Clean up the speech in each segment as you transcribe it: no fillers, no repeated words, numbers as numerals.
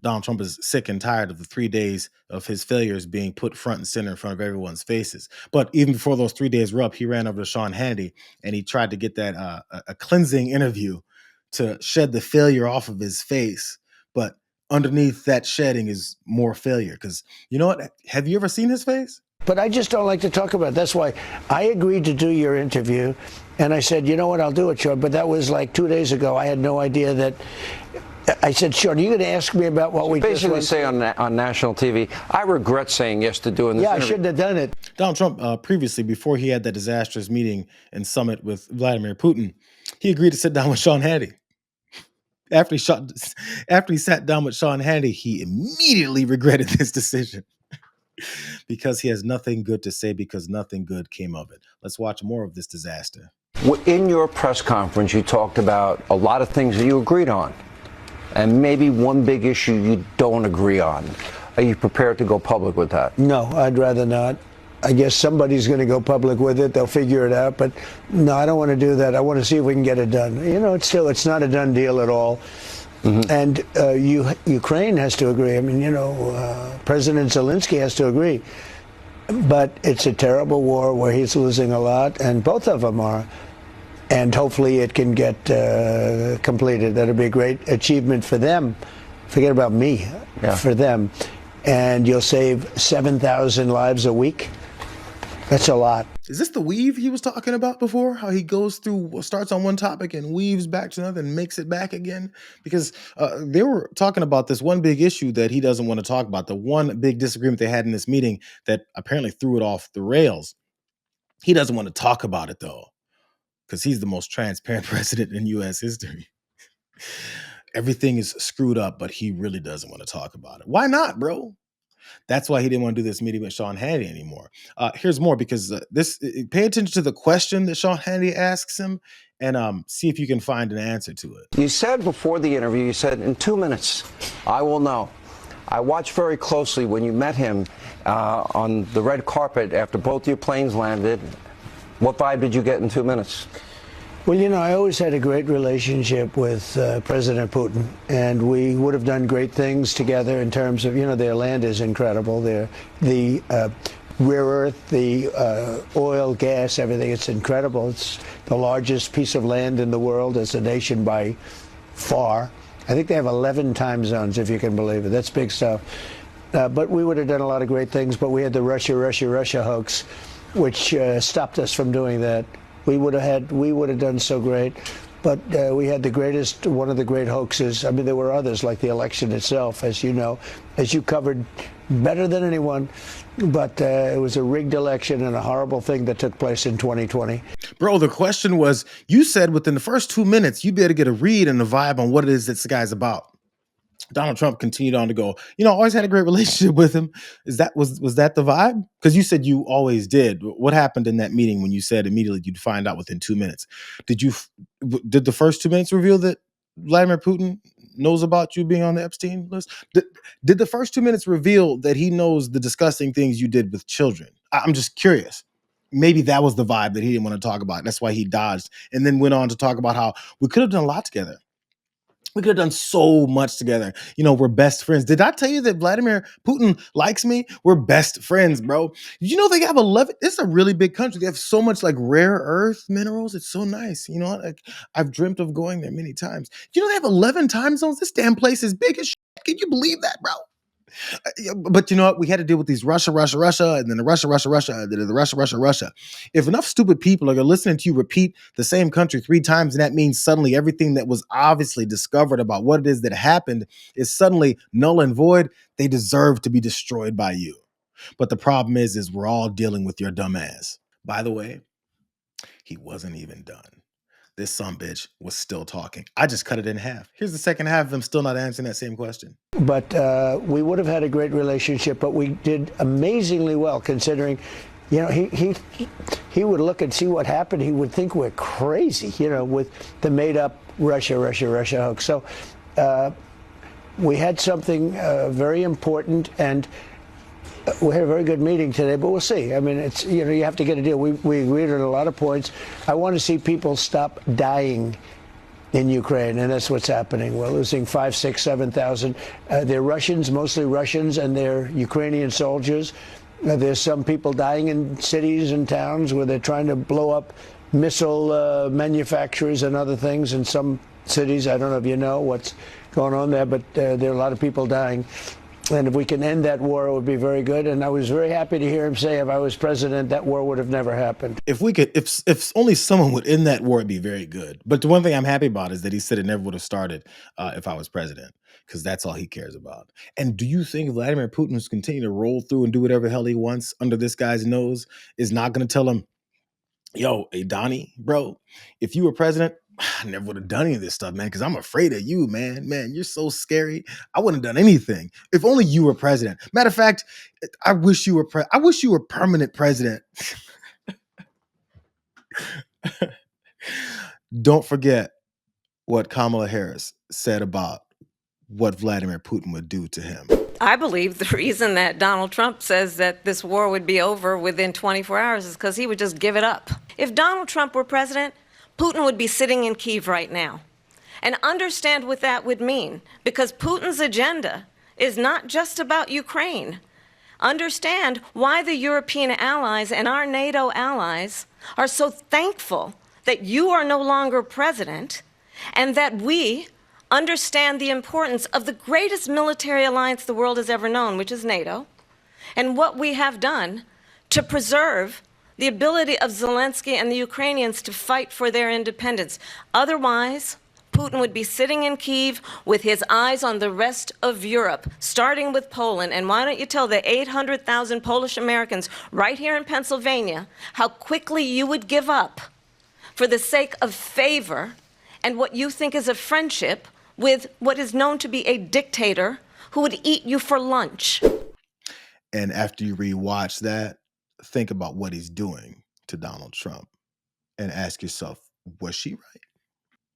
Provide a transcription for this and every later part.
Donald Trump is sick and tired of the 3 days of his failures being put front and center in front of everyone's faces. But even before those 3 days were up, he ran over to Sean Hannity and he tried to get that a cleansing interview to shed the failure off of his face. But underneath that shedding is more failure. Because you know what? Have you ever seen his face? But I just don't like to talk about it. That's why I agreed to do your interview. And I said, you know what, I'll do it, Sean. But that was like 2 days ago. I had no idea that. I said, Sean, are you going to ask me about what we basically say on national TV, I regret saying yes to doing this Yeah, interview. I shouldn't have done it. Donald Trump, previously, before he had that disastrous meeting and summit with Vladimir Putin, he agreed to sit down with Sean Hannity. After he sat down with Sean Hannity, he immediately regretted this decision because he has nothing good to say because nothing good came of it. Let's watch more of this disaster. In your press conference, you talked about a lot of things that you agreed on, and maybe one big issue you don't agree on. Are you prepared to go public with that? No, I'd rather not. I guess somebody's going to go public with it. They'll figure it out. But no, I don't want to do that. I want to see if we can get it done. You know, it's not a done deal at all. Mm-hmm. And Ukraine has to agree. I mean, you know, President Zelenskyy has to agree. But it's a terrible war where he's losing a lot, and both of them are. And hopefully it can get completed. That'll be a great achievement for them. Forget about me, for them. And you'll save 7,000 lives a week. That's a lot. Is this the weave he was talking about before? How he goes through, starts on one topic and weaves back to another and makes it back again? Because they were talking about this one big issue that he doesn't want to talk about, the one big disagreement they had in this meeting that apparently threw it off the rails. He doesn't want to talk about it, though, because he's the most transparent president in U.S. history. Everything is screwed up, but he really doesn't want to talk about it. Why not, bro? That's why he didn't want to do this meeting with Sean Hannity anymore. Here's more, because pay attention to the question that Sean Hannity asks him and see if you can find an answer to it. You said before the interview, you said, in 2 minutes, I will know. I watched very closely when you met him on the red carpet after both your planes landed. What vibe did you get in 2 minutes? Well, you know, I always had a great relationship with President Putin, and we would have done great things together in terms of, you know, their land is incredible. The rare earth, the oil, gas, everything, it's incredible. It's the largest piece of land in the world as a nation by far. I think they have 11 time zones, if you can believe it. That's big stuff. But we would have done a lot of great things, but we had the Russia hoax, which stopped us from doing that. We would have done so great, but we had one of the great hoaxes. I mean, there were others, like the election itself, as you know, as you covered better than anyone. But it was a rigged election and a horrible thing that took place in 2020. Bro, the question was, you said within the first 2 minutes, you'd be able to get a read and a vibe on what it is this guy's about. Donald Trump continued on to go, you know, I always had a great relationship with him. Was that the vibe? Because you said you always did. What happened in that meeting when you said immediately you'd find out within 2 minutes? Did the first 2 minutes reveal that Vladimir Putin knows about you being on the Epstein list? Did the first 2 minutes reveal that he knows the disgusting things you did with children? I'm just curious. Maybe that was the vibe that he didn't want to talk about. That's why he dodged and then went on to talk about how we could have done a lot together. We could have done so much together. You know, we're best friends. Did I tell you that Vladimir Putin likes me? We're best friends, bro. Did you know they have 11? It's a really big country. They have so much like rare earth minerals. It's so nice. You know, like I've dreamt of going there many times. You know, they have 11 time zones. This damn place is big as shit. Can you believe that, bro? But you know what? We had to deal with these Russia, and then the Russia, and then the Russia. If enough stupid people are listening to you repeat the same country 3 times, and that means suddenly everything that was obviously discovered about what it is that happened is suddenly null and void, they deserve to be destroyed by you. But the problem is we're all dealing with your dumb ass. By the way, he wasn't even done. This sumbitch was still talking. I just cut it in half. Here's the second half of him still not answering that same question. But we would have had a great relationship, but we did amazingly well considering, you know, he would look and see what happened. He would think we're crazy, you know, with the made up Russia hoax. So we had something very important, and we had a very good meeting today, but we'll see. I mean, it's, you know, you have to get a deal. We agreed on a lot of points. I want to see people stop dying in Ukraine, and that's what's happening. We're losing 5, 6, 7,000. They're Russians, mostly Russians, and they're Ukrainian soldiers. There's some people dying in cities and towns where they're trying to blow up missile manufacturers and other things in some cities. I don't know if you know what's going on there, but there are a lot of people dying. And if we can end that war, it would be very good. And I was very happy to hear him say, if I was president, that war would have never happened. If we could, if only someone would end that war, it'd be very good. But the one thing I'm happy about is that he said it never would have started if I was president, because that's all he cares about. And do you think Vladimir Putin, who's continuing to roll through and do whatever the hell he wants under this guy's nose, is not going to tell him, yo, hey, Donnie, bro, if you were president, I never would have done any of this stuff, man, because I'm afraid of you, man. Man, you're so scary. I wouldn't have done anything if only you were president. Matter of fact, I wish you were I wish you were permanent president. Don't forget what Kamala Harris said about what Vladimir Putin would do to him. I believe the reason that Donald Trump says that this war would be over within 24 hours is because he would just give it up. If Donald Trump were president, Putin would be sitting in Kyiv right now. And understand what that would mean, because Putin's agenda is not just about Ukraine. Understand why the European allies and our NATO allies are so thankful that you are no longer president, and that we understand the importance of the greatest military alliance the world has ever known, which is NATO, and what we have done to preserve the ability of Zelenskyy and the Ukrainians to fight for their independence. Otherwise, Putin would be sitting in Kyiv with his eyes on the rest of Europe, starting with Poland. And why don't you tell the 800,000 Polish Americans right here in Pennsylvania how quickly you would give up for the sake of favor and what you think is a friendship with what is known to be a dictator who would eat you for lunch. And after you rewatch that, think about what he's doing to Donald Trump and ask yourself, was she right?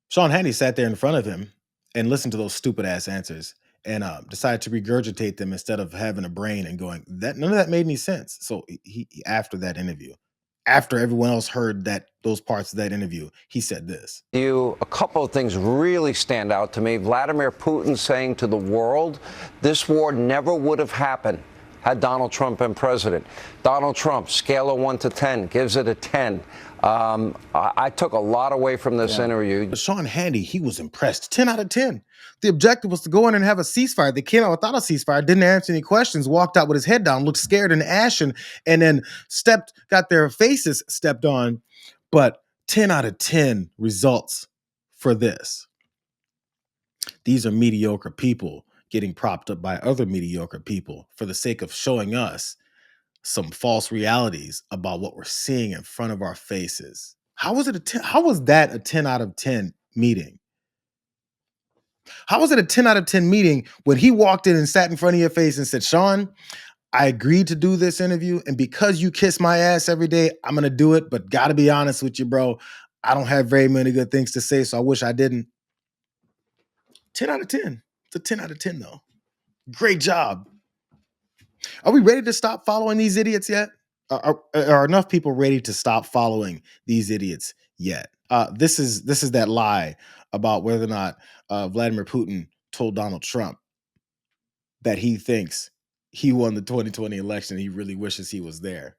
Sean Hannity sat there in front of him and listened to those stupid ass answers and decided to regurgitate them instead of having a brain and going, that none of that made any sense. So he after that interview, after everyone else heard those parts of that interview, he said this. A couple of things really stand out to me. Vladimir Putin saying to the world, this war never would have happened had Donald Trump been president. Donald Trump, scale of 1 to 10, gives it a 10. I took a lot away from this interview. But Sean Hannity, he was impressed. 10 out of 10. The objective was to go in and have a ceasefire. They came out without a ceasefire, didn't answer any questions, walked out with his head down, looked scared and ashen, and then got their faces stepped on. But 10 out of 10 results for this. These are mediocre people getting propped up by other mediocre people for the sake of showing us some false realities about what we're seeing in front of our faces. How was that a 10 out of 10 meeting? How was it a 10 out of 10 meeting when he walked in and sat in front of your face and said, Sean, I agreed to do this interview, and because you kiss my ass every day, I'm going to do it, but got to be honest with you, bro, I don't have very many good things to say, so I wish I didn't. 10 out of 10. It's a 10 out of 10, though. Great job. Are we ready to stop following these idiots yet? Are enough people ready to stop following these idiots yet? This is that lie about whether or not Vladimir Putin told Donald Trump that he thinks he won the 2020 election. He really wishes he was there.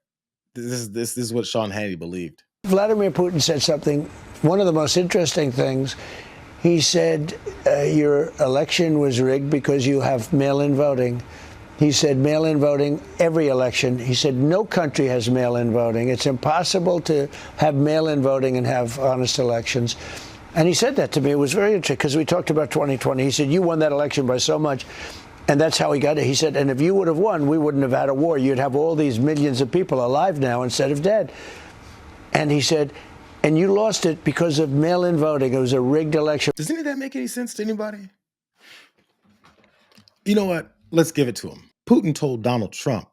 This is what Sean Hannity believed. Vladimir Putin said something, one of the most interesting things. He said, your election was rigged because you have mail-in voting. He said mail-in voting, every election. He said no country has mail-in voting. It's impossible to have mail-in voting and have honest elections. And he said that to me. It was very interesting because we talked about 2020. He said, you won that election by so much. And that's how he got it. He said, and if you would have won, we wouldn't have had a war. You'd have all these millions of people alive now instead of dead. And he said, and you lost it because of mail-in voting. It was a rigged election. Does any of that make any sense to anybody? You know what? Let's give it to him. Putin told Donald Trump,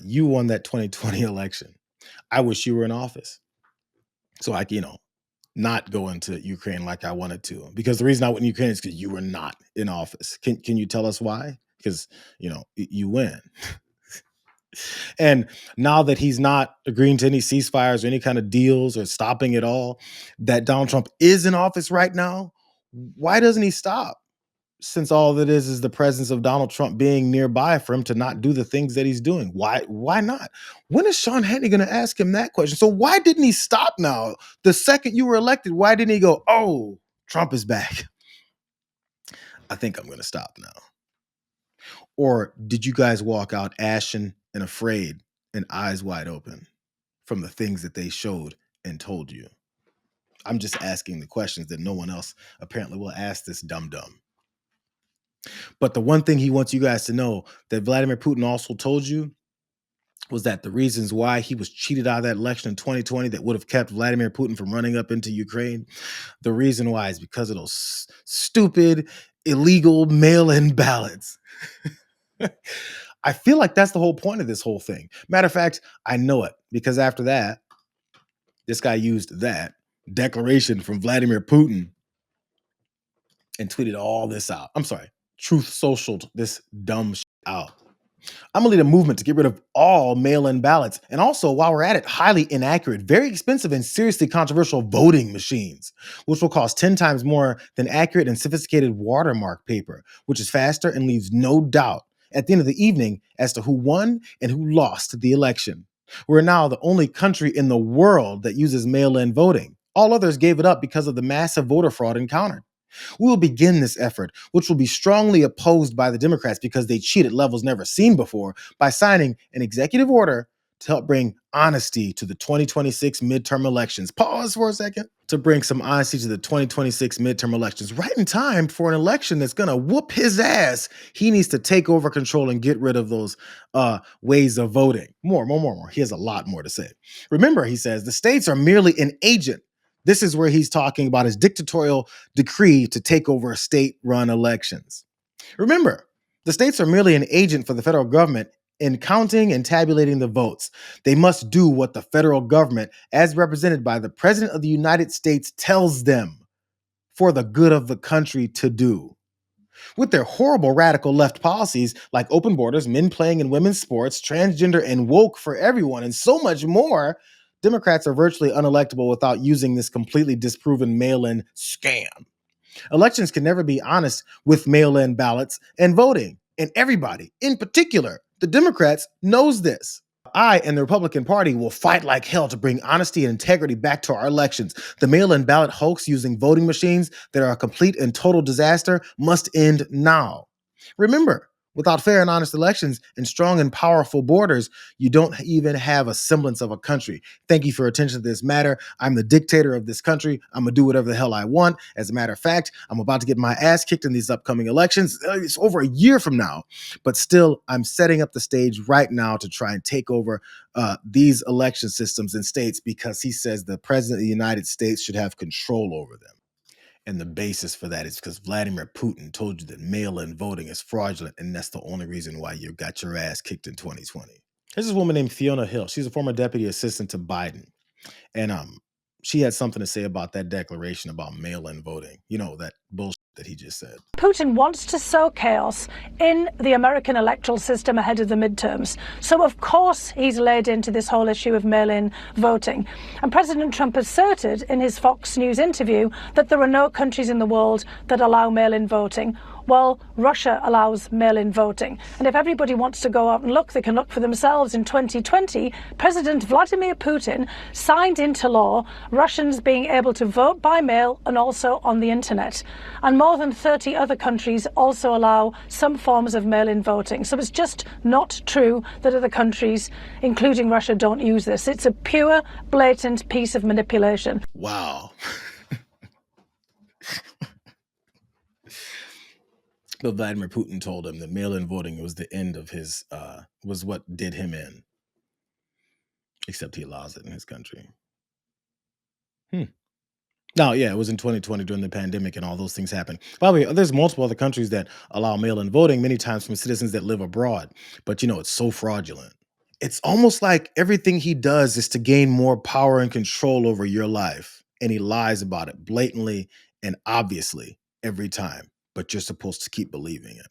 you won that 2020 election. I wish you were in office. So I, not go into Ukraine like I wanted to. Because the reason I went in Ukraine is because you were not in office. Can you tell us why? Because, you win. And now that he's not agreeing to any ceasefires or any kind of deals or stopping it all, that Donald Trump is in office right now, why doesn't he stop? Since all that is the presence of Donald Trump being nearby for him to not do the things that he's doing. Why not? When is Sean Hannity going to ask him that question? So why didn't he stop now? The second you were elected, why didn't he go, oh, Trump is back? I think I'm going to stop now. Or did you guys walk out ashen and afraid and eyes wide open from the things that they showed and told you? I'm just asking the questions that no one else apparently will ask this dum-dum. But the one thing he wants you guys to know that Vladimir Putin also told you was that the reasons why he was cheated out of that election in 2020 that would have kept Vladimir Putin from running up into Ukraine, the reason why is because of those stupid, illegal mail-in ballots. I feel like that's the whole point of this whole thing. Matter of fact, I know it because after that, this guy used that declaration from Vladimir Putin and tweeted all this out. I'm sorry, Truth Socialed this dumb shit out. I'm gonna lead a movement to get rid of all mail-in ballots. And also, while we're at it, highly inaccurate, very expensive, and seriously controversial voting machines, which will cost 10 times more than accurate and sophisticated watermark paper, which is faster and leaves no doubt at the end of the evening as to who won and who lost the election. We're now the only country in the world that uses mail-in voting. All others gave it up because of the massive voter fraud encountered. We will begin this effort, which will be strongly opposed by the Democrats because they cheat at levels never seen before, by signing an executive order to help bring honesty to the 2026 midterm elections. Pause for a second. To bring some honesty to the 2026 midterm elections, right in time for an election that's going to whoop his ass. He needs to take over control and get rid of those ways of voting. More. He has a lot more to say. Remember, he says, the states are merely an agent. This is where he's talking about his dictatorial decree to take over state-run elections. Remember, the states are merely an agent for the federal government in counting and tabulating the votes. They must do what the federal government, as represented by the President of the United States, tells them for the good of the country to do. With their horrible radical left policies like open borders, men playing in women's sports, transgender and woke for everyone, and so much more, Democrats are virtually unelectable without using this completely disproven mail-in scam. Elections can never be honest with mail-in ballots and voting. And everybody, in particular, the Democrats, knows this. I and the Republican Party will fight like hell to bring honesty and integrity back to our elections. The mail-in ballot hoax using voting machines that are a complete and total disaster must end now. Remember, without fair and honest elections and strong and powerful borders, you don't even have a semblance of a country. Thank you for your attention to this matter. I'm the dictator of this country. I'm going to do whatever the hell I want. As a matter of fact, I'm about to get my ass kicked in these upcoming elections. It's over a year from now. But still, I'm setting up the stage right now to try and take over these election systems in states because he says the president of the United States should have control over them. And the basis for that is because Vladimir Putin told you that mail-in voting is fraudulent, and that's the only reason why you got your ass kicked in 2020. There's this woman named Fiona Hill. She's a former deputy assistant to Biden. And she had something to say about that declaration about mail-in voting. You know, that bullshit that he just said. Putin wants to sow chaos in the American electoral system ahead of the midterms. So, of course, he's laid into this whole issue of mail-in voting. And President Trump asserted in his Fox News interview that there are no countries in the world that allow mail-in voting. Well, Russia allows mail-in voting. And if everybody wants to go out and look, they can look for themselves. In 2020, President Vladimir Putin signed into law Russians being able to vote by mail and also on the internet. And more than 30 other countries also allow some forms of mail-in voting. So it's just not true that other countries, including Russia, don't use this. It's a pure, blatant piece of manipulation. Wow. But Vladimir Putin told him that mail-in voting was the end of his, was what did him in. Except he allows it in his country. Now, yeah, it was in 2020 during the pandemic and all those things happened. By the way, there's multiple other countries that allow mail-in voting, many times from citizens that live abroad. But, you know, it's so fraudulent. It's almost like everything he does is to gain more power and control over your life. And he lies about it blatantly and obviously every time. But you're supposed to keep believing him.